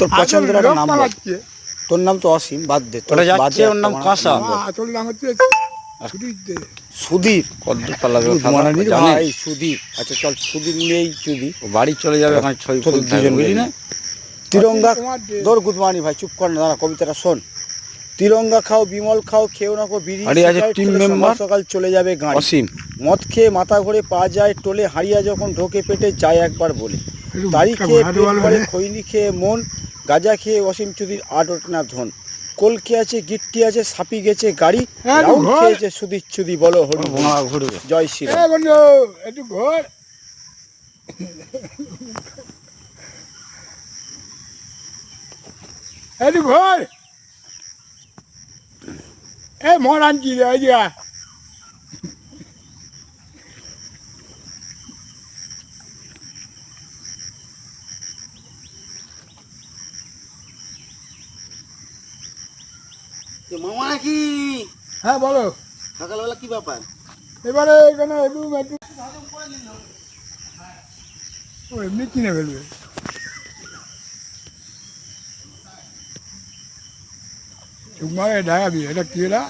তোর পছন্দের একটা নাম বল। পালাচ্ছে। তোর নাম তো অসীম, বাদ দে। তোর ওটা যাচ্ছে, বাদে ওর নাম একটা কাঁসা। নাম বল। আসল নাম হচ্ছে সুধীর দে। সুধীর। কদ্দূর পালাবে দুধ খাতা মারানির জানে? ভাই সুধীর। আচ্ছা চল, সুধীর নিয়েই চুদি। ও বাড়ি চলে যাবে, এখন ছবি তোদের ফুল থাকবে, দুজন বুঝলি না? তিরঙ্গা তোমার দে। দৌড় গুদমানি ভাই, চুপ কর না, দাঁড়া কবিতাটা শোন। তিরঙ্গা খাও বিমল খাও, খেও না কো বিড়ি আরে আজ সিগারেট টিম খেলে সকাল মেম্বার সকাল চলে যাবে গাড়ি। অসীম। মদ খেয়ে মাথা ঘুরে পা যায় টোলে, হারিয়া যখন ঢোকে পেটে যায় একবার বলে। একটু তারি মুখটা খেয়ে ঘোরাতে পেট বলো ভরে রে। খৈনি খেয়ে মন, গাঁজা খেয়ে অসীম চুদির আট ওঠে না ধন। কলকে আছে গিট্টি আছে সাপি গেছে গাড়ি, হ্যাঁ, একটু রাউন্ড ঘোর। খেয়েছে সুধীর চুদি বলো হরি বল। বোনা ঘুরবে। জয় এ শ্রীরাম। বন্ধু একটু ঘর। একটু ঘর। এ মরান কি রে আইডিয়া। মামা নাকি? হ্যাঁ বলো। সকালবেলা কি ব্যাপার? এবারে এখানে একটু একটু ও এমনি কিনে ফেলবে। চুপ মারে ডাকাবি, এটা কি এটা?